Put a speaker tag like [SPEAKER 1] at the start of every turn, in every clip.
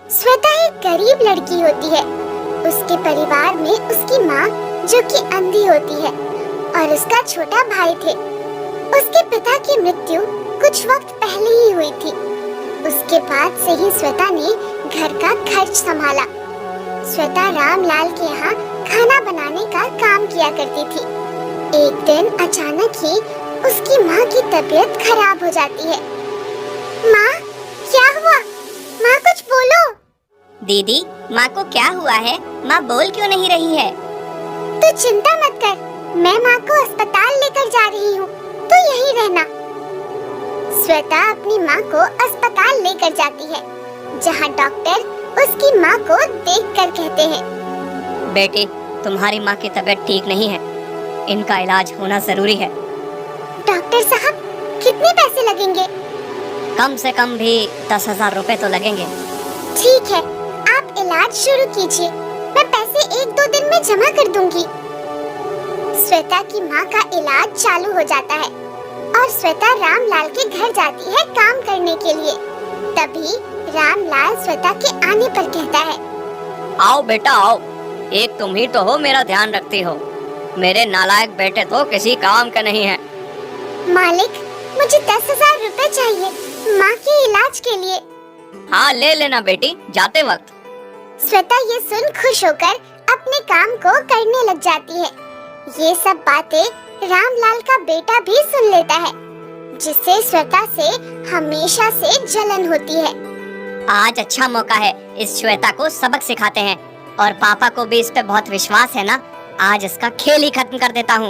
[SPEAKER 1] श्वेता एक गरीब लड़की होती है। उसके परिवार में उसकी माँ जो कि अंधी होती है और उसका छोटा भाई थे। उसके पिता की मृत्यु कुछ वक्त पहले ही हुई थी। उसके बाद से ही श्वेता ने घर का खर्च संभाला। श्वेता रामलाल के यहाँ खाना बनाने का काम किया करती थी। एक दिन अचानक ही उसकी माँ की तबीयत खराब हो जाती है। माँ, क्या हुआ? माँ, कुछ बोलो।
[SPEAKER 2] दीदी, माँ को क्या हुआ है? माँ बोल क्यों नहीं रही है?
[SPEAKER 1] तू चिंता मत कर, मैं माँ को अस्पताल लेकर जा रही हूँ, तू यहीं रहना। श्वेता अपनी माँ को अस्पताल लेकर जाती है, जहाँ डॉक्टर उसकी माँ को देखकर कहते हैं,
[SPEAKER 2] बेटी, तुम्हारी माँ की तबीयत ठीक नहीं है, इनका इलाज होना जरूरी है।
[SPEAKER 1] डॉक्टर साहब, कितने पैसे लगेंगे?
[SPEAKER 2] कम से कम भी 10,000 रुपए तो लगेंगे।
[SPEAKER 1] ठीक है, आप इलाज शुरू कीजिए, मैं पैसे 1-2 दिन में जमा कर दूंगी। श्वेता की माँ का इलाज चालू हो जाता है और श्वेता रामलाल के घर जाती है काम करने के लिए। तभी रामलाल श्वेता के आने पर कहता है,
[SPEAKER 2] आओ बेटा आओ, एक तुम ही तो हो मेरा ध्यान रखती हो, मेरे नालायक बेटे तो किसी काम के नहीं है।
[SPEAKER 1] मालिक, मुझे 10,000 रुपए चाहिए माँ के इलाज के लिए।
[SPEAKER 2] हाँ, ले लेना बेटी, जाते वक्त।
[SPEAKER 1] श्वेता ये सुन खुश होकर अपने काम को करने लग जाती है। ये सब बातें रामलाल का बेटा भी सुन लेता है, जिससे श्वेता से हमेशा से जलन होती है।
[SPEAKER 2] आज अच्छा मौका है, इस श्वेता को सबक सिखाते हैं और पापा को भी इस पे बहुत विश्वास है ना, आज इसका खेल ही खत्म कर देता हूँ।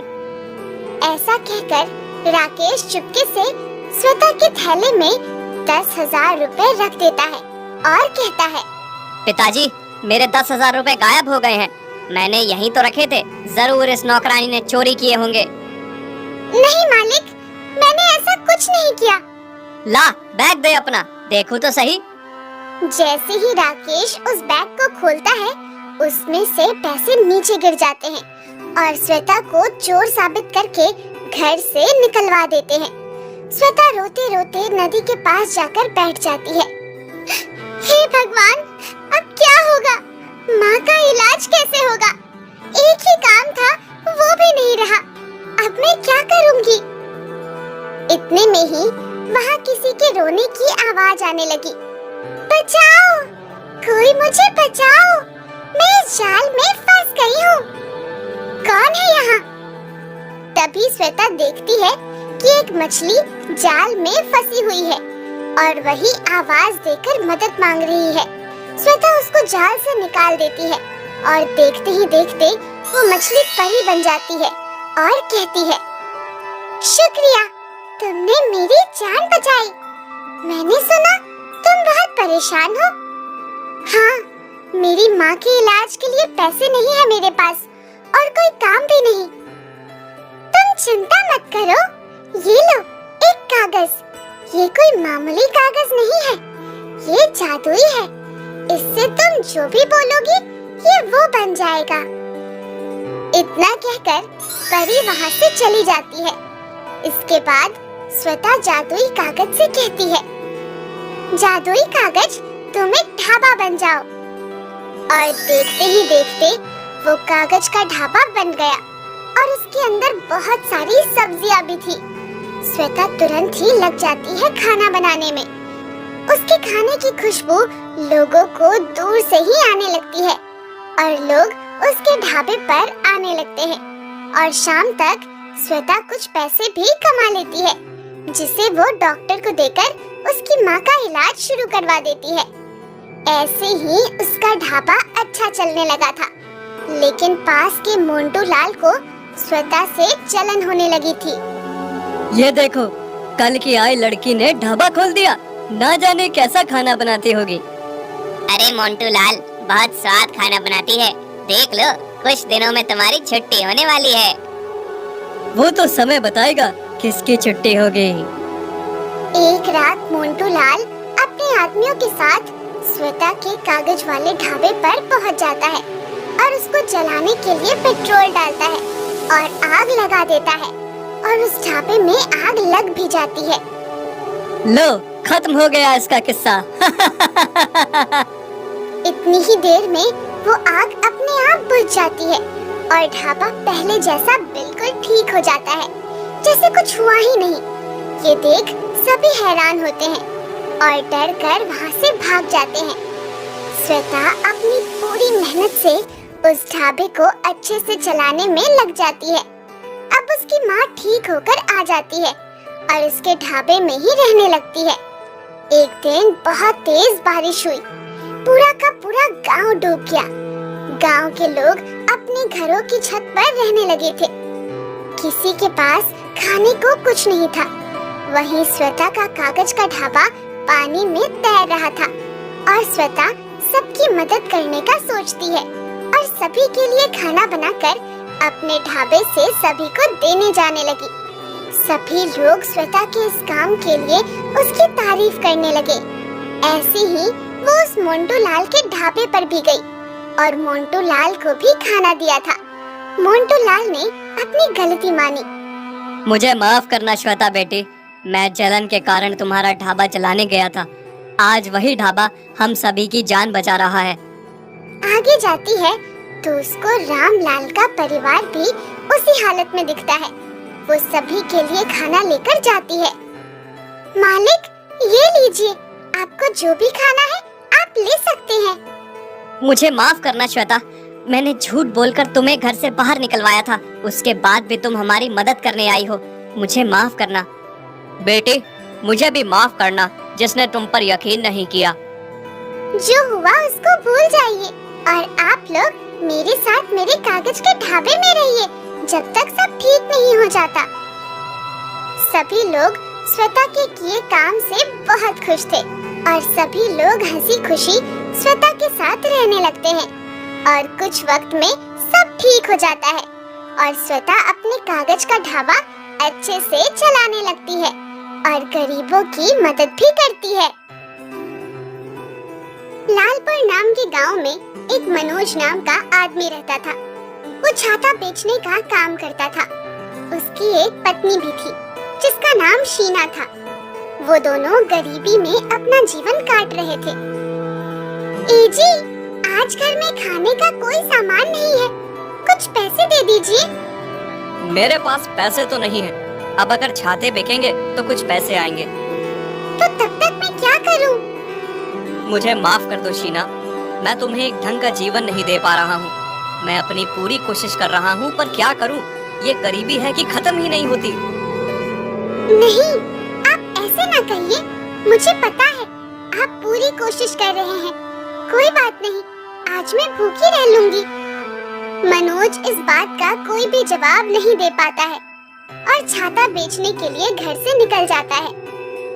[SPEAKER 1] ऐसा कहकर राकेश चुपके से श्वेता के थैले में 10,000 रुपए रख देता है और कहता है,
[SPEAKER 2] पिताजी, मेरे 10,000 रुपए गायब हो गए हैं, मैंने यहीं तो रखे थे, जरूर इस नौकरानी ने चोरी किए होंगे।
[SPEAKER 1] नहीं मालिक, मैंने ऐसा कुछ नहीं किया।
[SPEAKER 2] ला, बैग दे अपना, देखो तो सही।
[SPEAKER 1] जैसे ही राकेश उस बैग को खोलता है, उसमें से पैसे नीचे गिर जाते हैं और श्वेता को चोर साबित करके घर से निकलवा देते हैं। श्वेता रोते रोते नदी के पास जाकर बैठ जाती है। हे भगवान, अब क्या होगा? माँ का इलाज कैसे होगा? एक ही काम था, वो भी नहीं रहा, अब मैं क्या करूँगी? इतने में ही वहाँ किसी के रोने की आवाज आने लगी। बचाओ, कोई मुझे बचाओ, मैं इस जाल में फंस गई हूँ। कौन है यहाँ? तभी श्वेता देखती है कि एक मछली जाल में फंसी हुई है और वही आवाज देकर मदद मांग रही है। श्वेता उसको जाल से निकाल देती है और देखते ही देखते वो मछली परी बन जाती है और कहती है, शुक्रिया, तुमने मेरी जान बचाई। मैंने सुना तुम बहुत परेशान हो। हाँ, मेरी माँ के इलाज के लिए पैसे नहीं है मेरे पास और कोई काम भी नहीं। तुम चिंता मत करो, ये लो एक कागज। ये कोई मामूली कागज नहीं है, ये जादुई है। इससे तुम जो भी बोलोगी ये वो बन जाएगा। इतना कहकर परी वहाँ से चली जाती है। इसके बाद श्वेता जादुई कागज से कहती है, जादुई कागज, तुम एक ढाबा बन जाओ। और देखते ही देखते वो कागज का ढाबा बन गया और उसके अंदर बहुत सारी सब्जियां भी थी। श्वेता तुरंत ही लग जाती है खाना बनाने में। उसके खाने की खुशबू लोगों को दूर से ही आने लगती है और लोग उसके ढाबे पर आने लगते हैं और शाम तक श्वेता कुछ पैसे भी कमा लेती है, जिसे वो डॉक्टर को देकर उसकी माँ का इलाज शुरू करवा देती है। ऐसे ही उसका ढाबा अच्छा चलने लगा था, लेकिन पास के मोंटू लाल को श्वेता से जलन होने लगी थी।
[SPEAKER 2] ये देखो, कल की आई लड़की ने ढाबा खोल दिया, ना जाने कैसा खाना बनाती होगी। अरे मोंटू लाल, बहुत स्वाद खाना बनाती है, देख लो, कुछ दिनों में तुम्हारी छुट्टी होने वाली है। वो तो समय बताएगा किसकी छुट्टी होगी।
[SPEAKER 1] एक रात मोंटू लाल अपने आदमियों के साथ श्वेता के कागज वाले ढाबे पर पहुंच जाता है और उसको जलाने के लिए पेट्रोल डालता है और आग लगा देता है और उस ढाबे में आग लग भी जाती है।
[SPEAKER 2] लो, खत्म हो गया इसका किस्सा।
[SPEAKER 1] इतनी ही देर में वो आग अपने आप बुझ जाती है और ढाबा पहले जैसा बिल्कुल ठीक हो जाता है, जैसे कुछ हुआ ही नहीं। ये देख सभी हैरान होते हैं और डर कर वहाँ से भाग जाते हैं। श्वेता अपनी पूरी मेहनत से उस ढाबे को अच्छे से चलाने में लग जाती है। अब उसकी माँ ठीक होकर आ जाती है और उसके ढाबे में ही रहने लगती है। एक दिन बहुत तेज बारिश हुई, पूरा का पूरा गांव डूब गया। गांव के लोग अपने घरों की छत पर रहने लगे थे। किसी के पास खाने को कुछ नहीं था। वहीं श्वेता का कागज का ढाबा पानी में तैर रहा था और श्वेता सबकी मदद करने का सोचती है और सभी के लिए खाना बनाकर अपने ढाबे से सभी को देने जाने लगी। सभी लोग श्वेता के इस काम के लिए उसकी तारीफ करने लगे। ऐसे ही वो उस मोंटू लाल के ढाबे पर भी गई और मोंटू लाल को भी खाना दिया था। मोंटू लाल ने अपनी गलती मानी।
[SPEAKER 2] मुझे माफ करना श्वेता बेटी, मैं जलन के कारण तुम्हारा ढाबा चलाने गया था। आज वही ढाबा हम सभी की जान बचा रहा है।
[SPEAKER 1] आगे जाती है तो उसको रामलाल का परिवार भी उसी हालत में दिखता है। वो सभी के लिए खाना लेकर जाती है। मालिक, ये लीजिए, आपको जो भी खाना है आप ले सकते हैं।
[SPEAKER 2] मुझे माफ करना श्वेता, मैंने झूठ बोलकर तुम्हें घर से बाहर निकलवाया था। उसके बाद भी तुम हमारी मदद करने आई हो, मुझे माफ करना। बेटी, मुझे भी माफ करना जिसने तुम पर यकीन नहीं किया।
[SPEAKER 1] जो हुआ उसको भूल जाइए और आप लोग मेरे साथ मेरे कागज के ढाबे में रहिए जब तक सब ठीक नहीं हो जाता। सभी लोग श्वेता के किए काम से बहुत खुश थे और सभी लोग हंसी खुशी श्वेता के साथ रहने लगते हैं और कुछ वक्त में सब ठीक हो जाता है और श्वेता अपने कागज का ढाबा अच्छे से चलाने लगती है और गरीबों की मदद भी करती है। लालपुर नाम के गांव में एक मनोज नाम का आदमी रहता था। वो छाता बेचने का काम करता था। उसकी एक पत्नी भी थी जिसका नाम शीना था। वो दोनों गरीबी में अपना जीवन काट रहे थे। ए जी, आज घर में खाने का कोई सामान नहीं है, कुछ पैसे दे दीजिए।
[SPEAKER 2] मेरे पास पैसे तो नहीं है, अब अगर छाते बेचेंगे तो कुछ पैसे आएंगे।
[SPEAKER 1] तो तब तक मैं क्या करूं?
[SPEAKER 2] मुझे माफ कर दो शीना, मैं तुम्हें एक ढंग का जीवन नहीं दे पा रहा हूँ। मैं अपनी पूरी कोशिश कर रहा हूँ, पर क्या करूँ, ये गरीबी है कि खत्म ही नहीं होती।
[SPEAKER 1] नहीं, आप ऐसे ना कहिए, मुझे पता है आप पूरी कोशिश कर रहे हैं। कोई बात नहीं, आज मैं भूखी रह लूंगी। मनोज इस बात का कोई भी जवाब नहीं दे पाता है और छाता बेचने के लिए घर से निकल जाता है।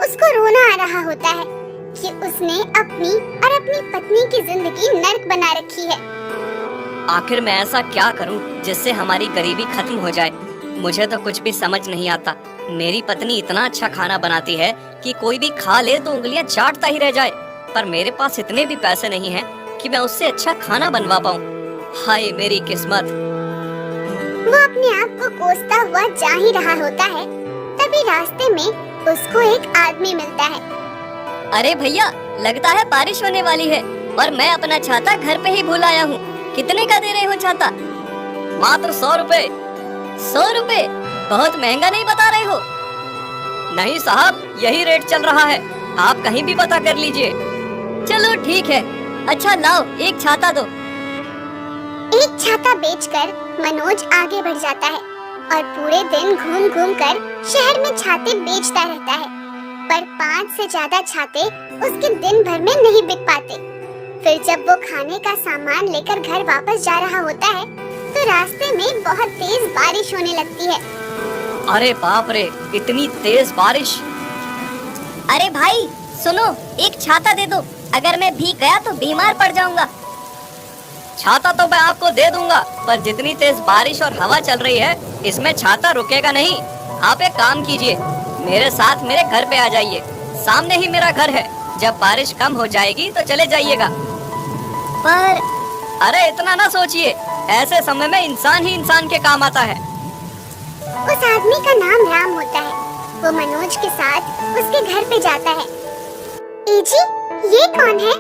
[SPEAKER 1] उसको रोना आ रहा होता है कि उसने अपनी और अपनी पत्नी की जिंदगी नर्क बना रखी है।
[SPEAKER 2] आखिर मैं ऐसा क्या करूं जिससे हमारी गरीबी खत्म हो जाए? मुझे तो कुछ भी समझ नहीं आता। मेरी पत्नी इतना अच्छा खाना बनाती है कि कोई भी खा ले तो उंगलियां चाटता ही रह जाए, पर मेरे पास इतने भी पैसे नहीं हैं कि मैं उससे अच्छा खाना बनवा पाऊं। हाय मेरी किस्मत।
[SPEAKER 1] वो अपने आप को कोसता हुआ जा ही रहा होता है, तभी रास्ते में उसको एक आदमी मिलता है।
[SPEAKER 2] अरे भैया, लगता है बारिश होने वाली है और मैं अपना छाता घर पे ही भूल आया हूँ। कितने का दे रहे हो छाता? मात्र 100 रुपए। 100 रुपए? बहुत महंगा नहीं बता रहे हो? नहीं साहब, यही रेट चल रहा है, आप कहीं भी पता कर लीजिए। चलो ठीक है, अच्छा लाओ एक छाता दो।
[SPEAKER 1] एक छाता बेचकर मनोज आगे बढ़ जाता है और पूरे दिन घूम घूम कर शहर में छाते बेचता रहता है, पर 5 से ज्यादा छाते उसके दिन भर में नहीं बिक पाते। फिर जब वो खाने का सामान लेकर घर वापस जा रहा होता है तो रास्ते में बहुत तेज बारिश होने लगती है।
[SPEAKER 2] अरे बाप रे, इतनी तेज बारिश! अरे भाई सुनो, एक छाता दे दो, अगर मैं भीग गया तो बीमार पड़ जाऊंगा। छाता तो मैं आपको दे दूंगा, पर जितनी तेज बारिश और हवा चल रही है इसमें छाता रुकेगा नहीं। आप एक काम कीजिए, मेरे साथ मेरे घर पे आ जाइए, सामने ही मेरा घर है। जब बारिश कम हो जाएगी तो चले जाइएगा। पर अरे इतना ना सोचिए, ऐसे समय में इंसान ही इंसान के काम आता है।
[SPEAKER 1] उस आदमी का नाम राम होता है। वो मनोज के साथ उसके घर पे जाता है। ए जी, ये कौन है?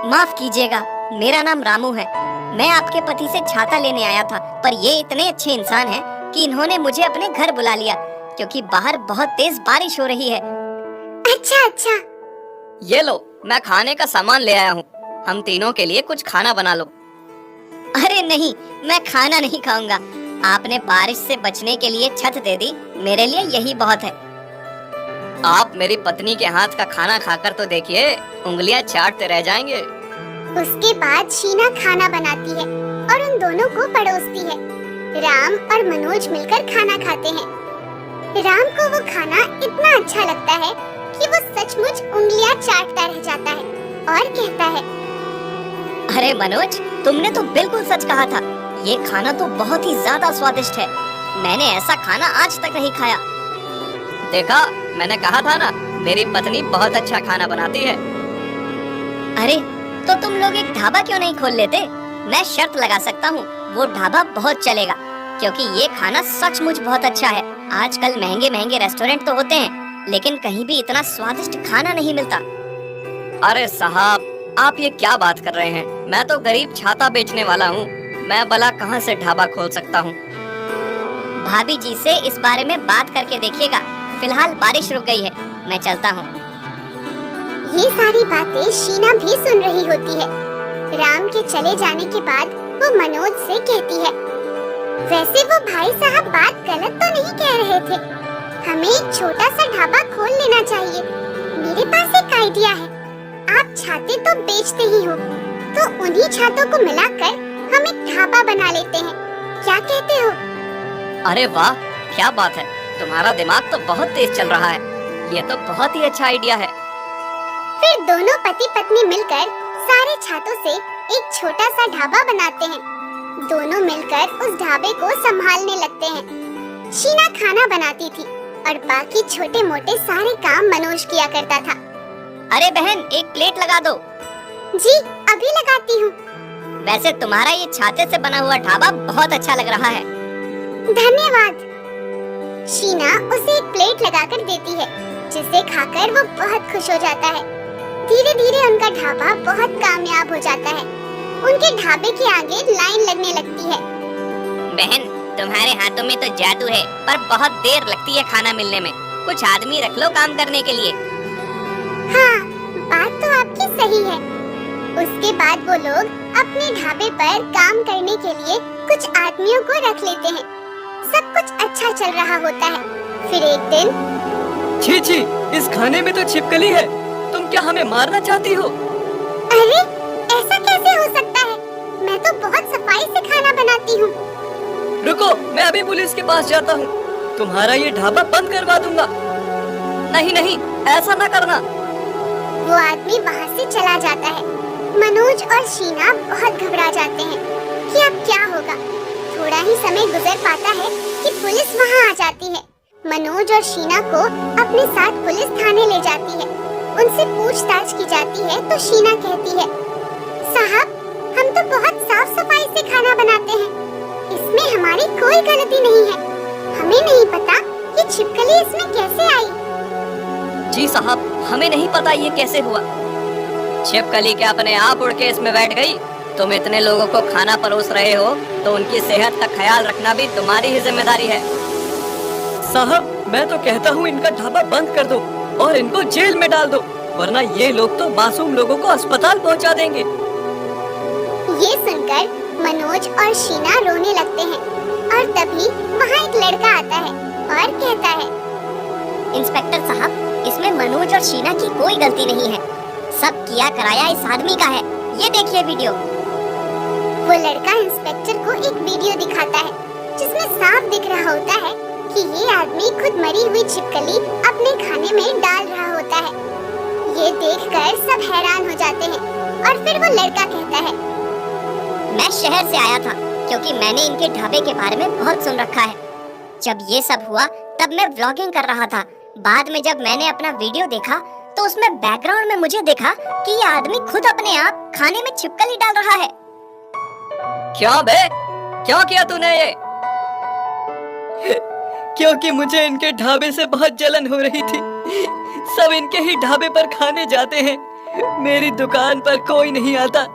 [SPEAKER 2] माफ कीजिएगा, मेरा नाम रामू है। मैं आपके पति से छाता लेने आया था, पर ये इतने अच्छे इंसान हैं कि इन्होंने मुझे अपने घर बुला लिया क्योंकि बाहर बहुत तेज बारिश हो रही है।
[SPEAKER 1] अच्छा अच्छा।
[SPEAKER 2] ये लो, मैं खाने का सामान ले आया हूँ, हम तीनों के लिए कुछ खाना बना लो। अरे नहीं, मैं खाना नहीं खाऊंगा। आपने बारिश से बचने के लिए छत दे दी, मेरे लिए यही बहुत है। आप मेरी पत्नी के हाथ का खाना खाकर तो देखिए, उंगलियां चाटते रह जाएंगे।
[SPEAKER 1] उसके बाद शीना खाना बनाती है और उन दोनों को परोसती है। राम और मनोज मिलकर खाना खाते हैं। राम को वो खाना इतना अच्छा लगता है कि वो सचमुच उंगलियां चाटता रह जाता है और कहता है,
[SPEAKER 2] अरे मनोज, तुमने तो बिल्कुल सच कहा था। ये खाना तो बहुत ही ज्यादा स्वादिष्ट है। मैंने ऐसा खाना आज तक नहीं खाया। देखा, मैंने कहा था ना, मेरी पत्नी बहुत अच्छा खाना बनाती है। अरे तो तुम लोग एक ढाबा क्यों नहीं खोल लेते? मैं शर्त लगा सकता हूँ, वो ढाबा बहुत चलेगा क्योंकि ये खाना सचमुच बहुत अच्छा है। आजकल महंगे महंगे रेस्टोरेंट तो होते हैं, लेकिन कहीं भी इतना स्वादिष्ट खाना नहीं मिलता। अरे साहब, आप ये क्या बात कर रहे हैं? मैं तो गरीब छाता बेचने वाला हूँ, मैं भला कहाँ से ढाबा खोल सकता हूँ? भाभी जी से इस बारे में बात करके देखिएगा। फिलहाल बारिश रुक गई है, मैं चलता हूँ।
[SPEAKER 1] ये सारी बातें शीना भी सुन रही होती है। राम के चले जाने के बाद वो मनोज से कहती है, वैसे वो भाई साहब बात गलत तो नहीं कह रहे थे, हमें एक छोटा सा ढाबा खोल लेना चाहिए। मेरे पास एक आइडिया है, आप छाते तो बेचते ही हो, तो उन्हीं छातों को मिलाकर हम एक ढाबा बना लेते हैं, क्या कहते हो?
[SPEAKER 2] अरे वाह, क्या बात है, तुम्हारा दिमाग तो बहुत तेज चल रहा है। ये तो बहुत ही अच्छा आइडिया है।
[SPEAKER 1] फिर दोनों पति पत्नी मिलकर सारे छातों से एक छोटा सा ढाबा बनाते हैं। दोनों मिलकर उस ढाबे को संभालने लगते हैं। शीना खाना बनाती थी और बाकी छोटे मोटे सारे काम मनोज किया करता था।
[SPEAKER 2] अरे बहन, एक प्लेट लगा दो।
[SPEAKER 1] जी, अभी लगाती हूँ।
[SPEAKER 2] वैसे तुम्हारा ये छाते से बना हुआ ढाबा बहुत अच्छा लग रहा है।
[SPEAKER 1] धन्यवाद। शीना उसे एक प्लेट लगाकर देती है, जिसे खाकर वो बहुत खुश हो जाता है। धीरे धीरे उनका ढाबा बहुत कामयाब हो जाता है। उनके ढाबे के आगे लाइन लगने लगती है।
[SPEAKER 2] बहन, तुम्हारे हाथों में तो जादू है, पर बहुत देर लगती है खाना मिलने में। कुछ आदमी रख लो काम करने के लिए।
[SPEAKER 1] हाँ, बात तो आपकी सही है। उसके बाद वो लोग अपने ढाबे पर काम करने के लिए कुछ आदमियों को रख लेते हैं। सब कुछ अच्छा चल रहा होता है। फिर एक दिन,
[SPEAKER 3] छी छी, इस खाने में तो छिपकली है। तुम क्या हमें मारना चाहती हो?
[SPEAKER 1] अरे, ऐसा कैसे हो सकता है? मैं तो बहुत सफाई से खाना बनाती हूँ।
[SPEAKER 3] रुको, मैं अभी पुलिस के पास जाता हूँ। तुम्हारा ये ढाबा बंद करवा दूंगा। नहीं नहीं, ऐसा ना करना।
[SPEAKER 1] वो आदमी वहाँ से चला जाता है। मनोज और शीना बहुत घबरा जाते हैं कि अब क्या होगा। थोड़ा ही समय गुजर पाता है कि पुलिस वहाँ आ जाती है। मनोज और शीना को अपने साथ पुलिस थाने ले जाती है। उनसे पूछताछ की जाती है तो शीना कहती है, साहब, हम तो बहुत साफ सफाई से खाना बनाते हैं, इसमें हमारी कोई गलती नहीं है। हमें नहीं पता कि छिपकली इसमें कैसे आई।
[SPEAKER 2] जी साहब, हमें नहीं पता ये कैसे हुआ। छिपकली क्या अपने आप उड़ के इसमें बैठ गई? तुम इतने लोगों को खाना परोस रहे हो, तो उनकी सेहत का ख्याल रखना भी तुम्हारी ही जिम्मेदारी है।
[SPEAKER 3] साहब, मैं तो कहता हूँ इनका ढाबा बंद कर दो और इनको जेल में डाल दो, वरना ये लोग तो मासूम लोगों को अस्पताल पहुँचा देंगे।
[SPEAKER 1] ये सुनकर मनोज और शीना रोने लगते हैं और तभी वहाँ एक लड़का आता है और कहता है,
[SPEAKER 2] इंस्पेक्टर साहब, इसमें मनोज और शीना की कोई गलती नहीं है। सब किया कराया इस आदमी का है। ये देखिए वीडियो।
[SPEAKER 1] वो लड़का इंस्पेक्टर को एक वीडियो दिखाता है, जिसमें साफ दिख रहा होता है कि ये आदमी खुद मरी हुई छिपकली अपने खाने में डाल रहा होता है। ये देखकर सब हैरान हो जाते हैं और फिर वो लड़का कहता है,
[SPEAKER 2] मैं शहर से आया था क्योंकि मैंने इनके ढाबे के बारे में बहुत सुन रखा है। जब ये सब हुआ तब मैं व्लॉगिंग कर रहा था। बाद में जब मैंने अपना वीडियो देखा तो उसमें बैकग्राउंड में मुझे देखा कि ये आदमी खुद अपने आप खाने में छिपकली डाल रहा है।
[SPEAKER 3] क्या बे, क्या किया तूने ये? क्योंकि मुझे इनके ढाबे से बहुत जलन हो रही थी। सब इनके ही ढाबे पर खाने जाते हैं मेरी दुकान पर कोई नहीं आता,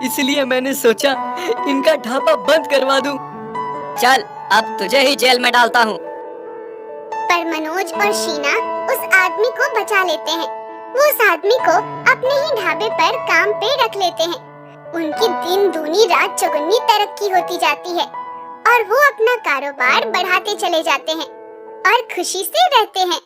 [SPEAKER 3] इसलिए मैंने सोचा इनका ढाबा बंद करवा दूं। चल अब तुझे ही जेल में डालता हूँ।
[SPEAKER 1] पर मनोज और शीना उस आदमी को बचा लेते हैं। वो उस आदमी को अपने ही ढाबे पर काम पे रख लेते हैं। उनकी दिन दूनी रात चौगुनी तरक्की होती जाती है और वो अपना कारोबार बढ़ाते चले जाते हैं और खुशी से रहते हैं।